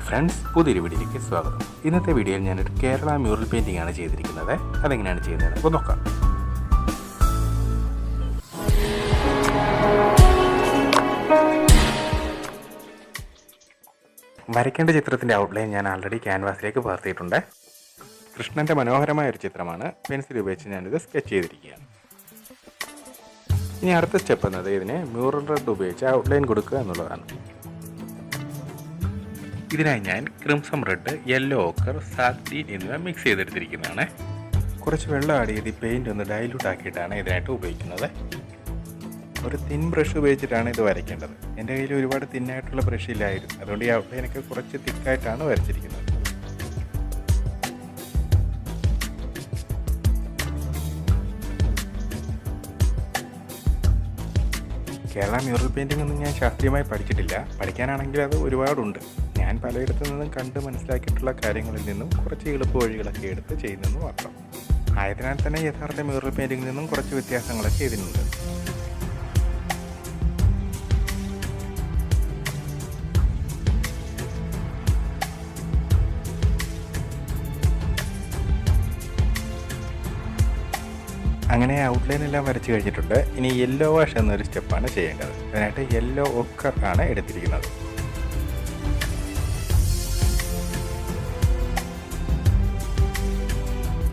Friends, പുതിയൊരു വീഡിയോയിലേക്ക് സ്വാഗതം. ഇന്നത്തെ വീഡിയോയിൽ ഞാനൊരു കേരള മ്യൂറൽ പെയിൻറ്റിംഗ് ആണ് ചെയ്തിരിക്കുന്നത്. അതെങ്ങനെയാണ് ചെയ്യുന്നത് അപ്പോൾ നോക്കാം. വരയ്ക്കേണ്ട ചിത്രത്തിൻ്റെ ഔട്ട്ലൈൻ ഞാൻ ആൾറെഡി ക്യാൻവാസിലേക്ക് പകർത്തിയിട്ടുണ്ട്. കൃഷ്ണൻ്റെ മനോഹരമായ ഒരു ചിത്രമാണ്. പെൻസിൽ ഉപയോഗിച്ച് ഞാനിത് സ്കെച്ച് ചെയ്തിരിക്കുകയാണ്. ഇനി അടുത്ത സ്റ്റെപ്പ് എന്നത് ഇതിനെ മ്യൂറൽ റെഡ് ഉപയോഗിച്ച് ഔട്ട്ലൈൻ കൊടുക്കുക എന്നുള്ളതാണ്. ഇതിനായി ഞാൻ ക്രിംസം റെഡ്, യെല്ലോ ഓക്കർ, സാഗ്രീൻ എന്നിവ മിക്സ് ചെയ്തെടുത്തിരിക്കുന്നതാണ്. കുറച്ച് വെള്ളം ആഡ് ചെയ്ത് പെയിൻറ് ഒന്ന് ഡൈല്യൂട്ട് ആക്കിയിട്ടാണ് ഇതിനായിട്ട് ഉപയോഗിക്കുന്നത്. ഒരു തിൻ ബ്രഷ് ഉപയോഗിച്ചിട്ടാണ് ഇത് വരയ്ക്കേണ്ടത്. എൻ്റെ കയ്യിൽ ഒരുപാട് തിന്നായിട്ടുള്ള ബ്രഷ് ഇല്ലായിരുന്നു, അതുകൊണ്ട് ഈ ഔട്ട്ലൈനൊക്കെ കുറച്ച് തിക്കായിട്ടാണ് വരച്ചിരിക്കുന്നത്. കേരള മ്യൂറൽ പെയിൻറ്റിംഗ് ഒന്നും ഞാൻ ശാസ്ത്രീയമായി പഠിച്ചിട്ടില്ല. പഠിക്കാനാണെങ്കിൽ അത് ഒരുപാടുണ്ട്. ഞാൻ പലയിടത്തു നിന്നും കണ്ട് മനസ്സിലാക്കിയിട്ടുള്ള കാര്യങ്ങളിൽ നിന്നും കുറച്ച് എളുപ്പ വഴികളൊക്കെ എടുത്ത് ചെയ്യുന്നെന്ന് മാത്രം. ആയതിനാൽ തന്നെ യഥാർത്ഥ മ്യൂറൽ പെയിൻറ്റിങ്ങിൽ നിന്നും കുറച്ച് വ്യത്യാസങ്ങളൊക്കെ ഇതിനുണ്ട്. അങ്ങനെ ഔട്ട്ലൈൻ എല്ലാം വരച്ച് കഴിഞ്ഞിട്ടുണ്ട്. ഇനി യെല്ലോ വാഷ് എന്നൊരു സ്റ്റെപ്പാണ് ചെയ്യേണ്ടത്. അതിനായിട്ട് യെല്ലോ ഓക്കർ ആണ് എടുത്തിരിക്കുന്നത്.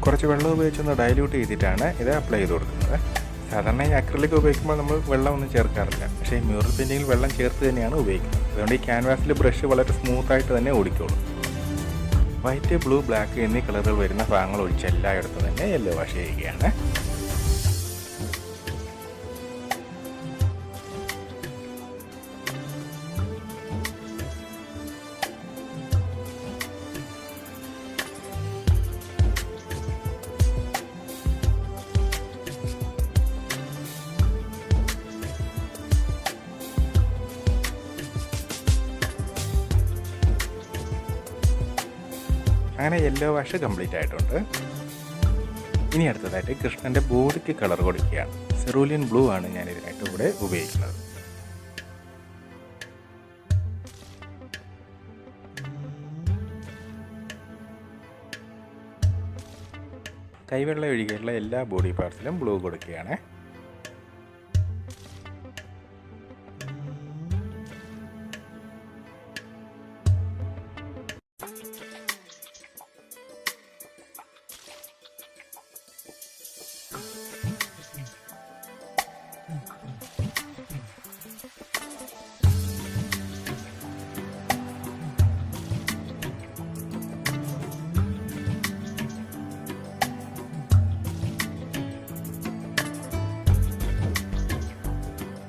കുറച്ച് വെള്ളം ഉപയോഗിച്ചൊന്ന് ഡൈല്യൂട്ട് ചെയ്തിട്ടാണ് ഇത് അപ്ലൈ ചെയ്ത് കൊടുക്കുന്നത്. സാധാരണ ഈ അക്രിലിക് ഉപയോഗിക്കുമ്പോൾ നമ്മൾ വെള്ളം ഒന്നും ചേർക്കാറില്ല. പക്ഷേ ഈ മ്യൂറൽ പെയിൻറ്റിങ്ങിൽ വെള്ളം ചേർത്ത് തന്നെയാണ് ഉപയോഗിക്കുന്നത്. അതുകൊണ്ട് ഈ ക്യാൻവാസിൽ ബ്രഷ് വളരെ സ്മൂത്തായിട്ട് തന്നെ ഓടിക്കോളും. വൈറ്റ്, ബ്ലൂ, ബ്ലാക്ക് എന്നീ കളറുകൾ വരുന്ന ഭാഗങ്ങൾ ഒഴിച്ച് എല്ലായിടത്തും തന്നെ യെല്ലോ വാഷ് ചെയ്യുകയാണ്. അങ്ങനെ യെല്ലോ വാഷ് കംപ്ലീറ്റ് ആയിട്ടുണ്ട്. ഇനി അടുത്തതായിട്ട് കൃഷ്ണൻ്റെ ബോഡിക്ക് കളർ കൊടുക്കുകയാണ്. സെറൂലിയൻ ബ്ലൂ ആണ് ഞാൻ ഇതിനായിട്ട് ഇവിടെ ഉപയോഗിക്കുന്നത്. കൈവെള്ള ഒഴികെയുള്ള എല്ലാ ബോഡി പാർട്സിലും ബ്ലൂ കൊടുക്കുകയാണ്.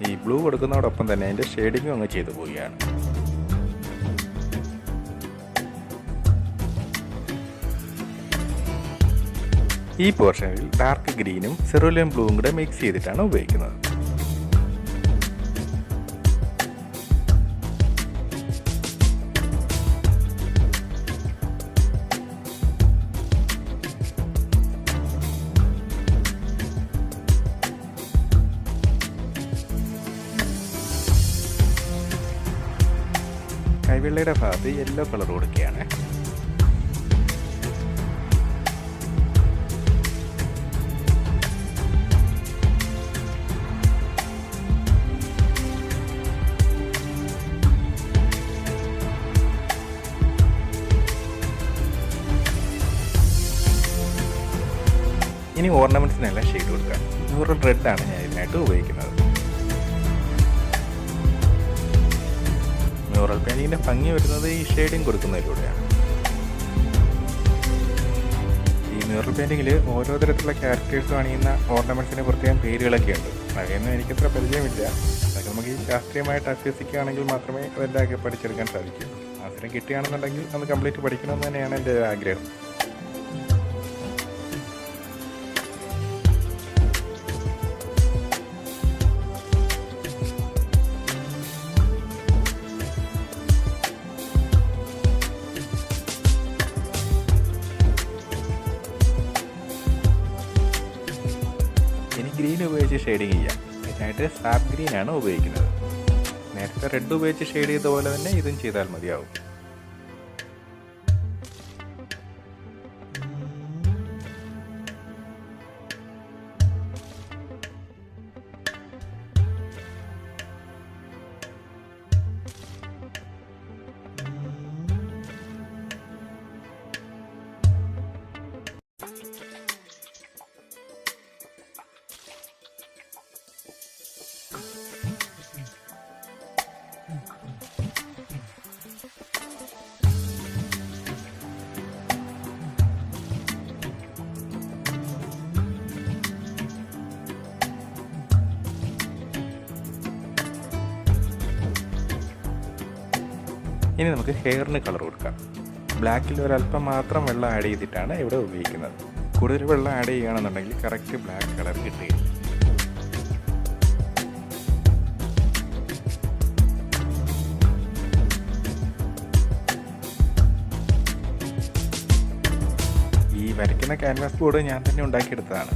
ഈ ബ്ലൂ കൊടുക്കുന്നതോടൊപ്പം തന്നെ അതിൻ്റെ ഷെയ്ഡിങ്ങും അങ്ങ് ചെയ്തു പോവുകയാണ്. ഈ പോർഷനിൽ ഡാർക്ക് ഗ്രീനും സെറൂലിയൻ ബ്ലൂവും കൂടെ മിക്സ് ചെയ്തിട്ടാണ് ഉപയോഗിക്കുന്നത്. കൈവെള്ളയുടെ ഭാഗത്ത് യെല്ലോ കളർ കൊടുക്കുകയാണ്. ഇനി ഓർണമെന്റ്സിനെല്ലാം ഷെയ്ഡ് കൊടുക്കാം. മ്യൂറൽ റെഡ് ആണ് ഞാൻ ഇതിനായിട്ട് ഉപയോഗിക്കുന്നത്. മ്യൂറൽ പെയിൻറ്റിങ്ങിൻ്റെ ഭംഗി വരുന്നത് ഈ ഷെയ്ഡിങ് കൊടുക്കുന്നതിലൂടെയാണ്. ഈ മ്യൂറൽ പെയിൻറ്റിങ്ങിൽ ഓരോ തരത്തിലുള്ള ക്യാരക്ടേഴ്സ് അണിയുന്ന ഓർണമെൻറ്റ്സിന് പ്രത്യേകം പേരുകളൊക്കെ ഉണ്ട്. അവയൊന്നും എനിക്കത്ര പരിചയമില്ല. അതൊക്കെ നമുക്ക് ഈ ശാസ്ത്രീയമായിട്ട് അഭ്യസിക്കുകയാണെങ്കിൽ മാത്രമേ അതെല്ലാം പഠിച്ചെടുക്കാൻ സാധിക്കുകയുള്ളൂ. അവസരം കിട്ടുകയാണെന്നുണ്ടെങ്കിൽ അത് കംപ്ലീറ്റ് പഠിക്കണമെന്ന് തന്നെയാണ് എൻ്റെ ആഗ്രഹം. ഗ്രീൻ ഉപയോഗിച്ച് ഷെയ്ഡിങ് ചെയ്യാം. ഇതിനായിട്ട് സാപ്പ് ഗ്രീനാണ് ഉപയോഗിക്കുന്നത്. നേരത്തെ റെഡ് ഉപയോഗിച്ച് ഷെയ്ഡ് ചെയ്ത പോലെ തന്നെ ഇതും ചെയ്താൽ മതിയാവും. ഇനി നമുക്ക് ഹെയറിന് കളർ കൊടുക്കാം. ബ്ലാക്കിൽ ഒരല്പം മാത്രം വെള്ളം ആഡ് ചെയ്തിട്ടാണ് ഇവിടെ ഉപയോഗിക്കുന്നത്. കൂടുതൽ വെള്ളം ആഡ് ചെയ്യുകയാണെന്നുണ്ടെങ്കിൽ കറക്റ്റ് ബ്ലാക്ക് കളർ കിട്ടുകയില്ല. ഈ വരയ്ക്കുന്ന ക്യാൻവാസ് ബോർഡ് ഞാൻ തന്നെ ഉണ്ടാക്കിയെടുത്തതാണ്.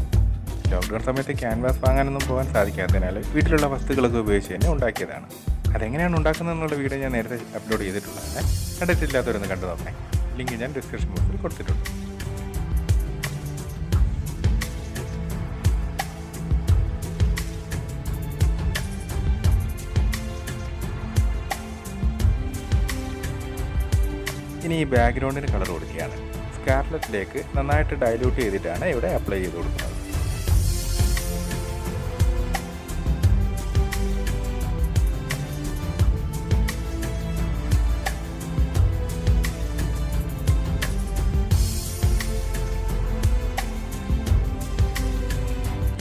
ലോക്ക്ഡൗൺ സമയത്ത് ക്യാൻവാസ് വാങ്ങാനൊന്നും പോകാൻ സാധിക്കാത്തതിനാൽ വീട്ടിലുള്ള വസ്തുക്കളൊക്കെ ഉപയോഗിച്ച് തന്നെ ഉണ്ടാക്കിയതാണ്. അതെങ്ങനെയാണ് ഉണ്ടാക്കുന്നത് എന്നുള്ള വീഡിയോ ഞാൻ നേരത്തെ അപ്ലോഡ് ചെയ്തിട്ടുള്ളതാണ്. കണ്ടിട്ടില്ലാത്തവരൊന്ന് കണ്ടു നോക്കണേ. ലിങ്ക് ഞാൻ ഡിസ്ക്രിപ്ഷൻ ബോക്സിൽ കൊടുത്തിട്ടുണ്ട്. ഇനി ഈ ബാക്ക്ഗ്രൗണ്ടിന് കളർ കൊടുക്കുകയാണ്. സ്കാർലറ്റിലേക്ക് നന്നായിട്ട് ഡൈല്യൂട്ട് ചെയ്തിട്ടാണ് ഇവിടെ അപ്ലൈ ചെയ്ത് കൊടുക്കുന്നത്.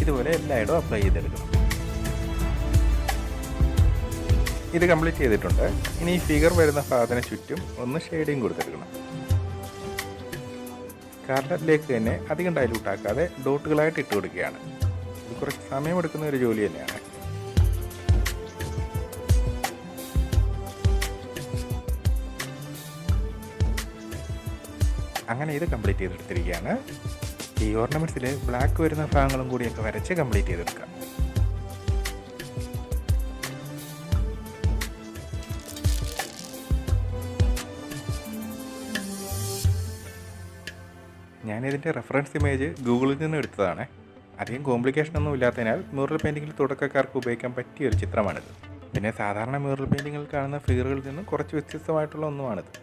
ഇതുപോലെ എല്ലായിടവും അപ്ലൈ ചെയ്തെടുക്കണം. ഇത് കംപ്ലീറ്റ് ചെയ്തിട്ടുണ്ട്. ഇനി ഈ ഫിഗർ വരുന്ന ഭാഗത്തിന് ചുറ്റും ഒന്ന് ഷെയ്ഡിങ് കൊടുത്തെടുക്കണം. സ്കാർലറ്റിലേക്ക് തന്നെ അധികം ഡൈലൂട്ട് ആക്കാതെ ഡോട്ടുകളായിട്ട് ഇട്ട് കൊടുക്കുകയാണ്. ഇത് കുറച്ച് സമയമെടുക്കുന്ന ഒരു ജോലി തന്നെയാണ്. അങ്ങനെ ഇത് കംപ്ലീറ്റ് ചെയ്തെടുത്തിരിക്കുകയാണ്. ഈ ഓർണമെൻറ്റ്സിൽ ബ്ലാക്ക് വരുന്ന ഭാഗങ്ങളും കൂടിയൊക്കെ വരച്ച് കംപ്ലീറ്റ് ചെയ്തെടുക്കാം. ഞാനിതിൻ്റെ റെഫറൻസ് ഇമേജ് ഗൂഗിളിൽ നിന്ന് എടുത്തതാണ്. അധികം കോംപ്ലിക്കേഷൻ ഒന്നും ഇല്ലാത്തതിനാൽ മ്യൂറൽ പെയിൻറ്റിങ്ങിൽ തുടക്കക്കാർക്ക് ഉപയോഗിക്കാൻ പറ്റിയ ഒരു ചിത്രമാണിത്. പിന്നെ സാധാരണ മ്യൂറൽ പെയിൻറ്റിങ്ങിൽ കാണുന്ന ഫിഗറുകളിൽ നിന്ന് കുറച്ച് വ്യത്യസ്തമായിട്ടുള്ള ഒന്നുമാണിത്.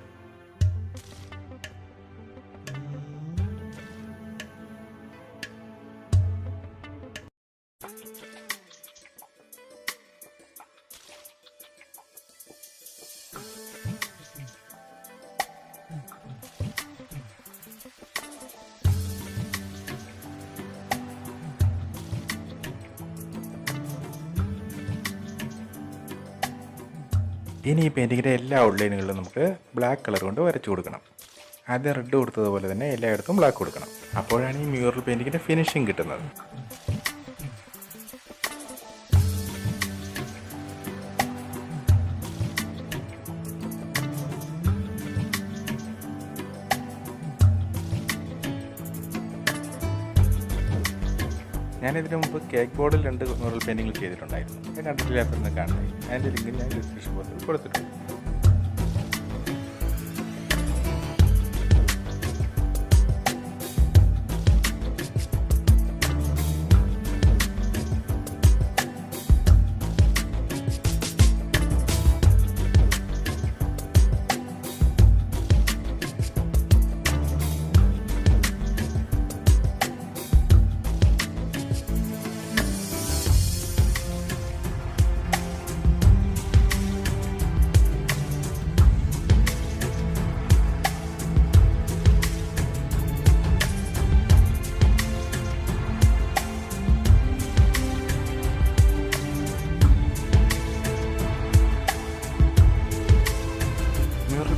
ഇനി ഈ പെയിൻറ്റിങ്ങിൻ്റെ എല്ലാ ഔട്ട്ലൈനുകളിലും നമുക്ക് ബ്ലാക്ക് കളർ കൊണ്ട് വരച്ചു കൊടുക്കണം. ആദ്യം റെഡ് കൊടുത്തതുപോലെ തന്നെ എല്ലായിടത്തും ബ്ലാക്ക് കൊടുക്കണം. അപ്പോഴാണ് ഈ മ്യൂറൽ പെയിൻറ്റിങ്ങിൻ്റെ ഫിനിഷിങ് കിട്ടുന്നത്. ഞാനിതിനു മുമ്പ് കേക്ക് ബോർഡിൽ 2 മ്യൂറൽ പെയിൻറ്റിങ്ങൾ ചെയ്തിട്ടുണ്ടായിരുന്നു. ഞാൻ കണ്ടിട്ടില്ലാത്തതെന്ന് കാണുന്നത്. അതിൻ്റെ ലിങ്ക് ഞാൻ ഡിസ്ക്രിപ്ഷൻ ബോക്സിൽ കൊടുത്തിട്ടുണ്ട്.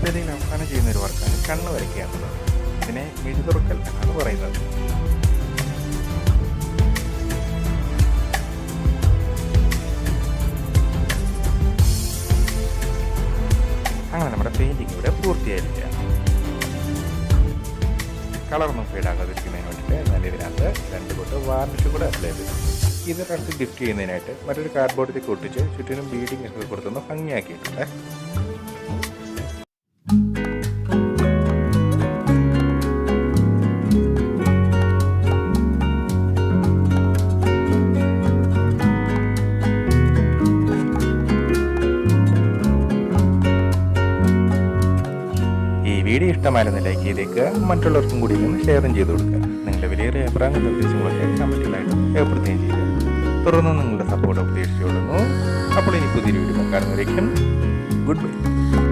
പെയിൻറ്റിങ്ങിൽ അവസാനം ചെയ്യുന്ന ഒരു വർക്കാണ് കണ്ണ് വരയ്ക്കുക എന്നുള്ളത്. ഇതിനെ മിഴി തുറക്കൽ എന്നാണ് പറയുന്നത്. അങ്ങനെ നമ്മുടെ പെയിൻറ്റിങ് ഇവിടെ പൂർത്തിയായിരിക്കുകയാണ്. കളറൊന്നും ഫെയ്ഡാകാതിരിക്കുന്നതിന് വേണ്ടിയിട്ട് ഞാൻ ഇതിനകത്ത് 2 കൊട്ട് വാർണിഷ് കൂടെ അപ്ലൈ ചെയ്തു. ഇത് റെഡ് ഗിഫ്റ്റ് ചെയ്യുന്നതിനായിട്ട് മറ്റൊരു കാർഡ്ബോർഡിലേക്ക് ഒട്ടിച്ച് ചുറ്റിനും ബീഡിങ് ഒക്കെ കൊടുത്തൊന്ന് ഭംഗിയാക്കിയിട്ടുണ്ട്. വീഡിയോ ഇഷ്ടമായിരുന്നു ലൈക്ക് ചെയ്തേക്കുക. മറ്റുള്ളവർക്കും കൂടി ഒന്ന് ഷെയറും ചെയ്ത് കൊടുക്കുക. നിങ്ങളുടെ വിലയേറിയ അഭിപ്രായങ്ങൾ നിർദ്ദേശങ്ങളൊക്കെ കമൻറ്റുകളായിട്ട് രേഖപ്പെടുത്തുകയും ചെയ്യുക. തുടർന്ന് നിങ്ങളുടെ സപ്പോർട്ട് പ്രതീക്ഷിച്ചുകൊള്ളുന്നു. അപ്പോൾ ഇനി പുതിയൊരു വീഡിയോ കാണുന്നവരേക്കും ഗുഡ് ബൈ.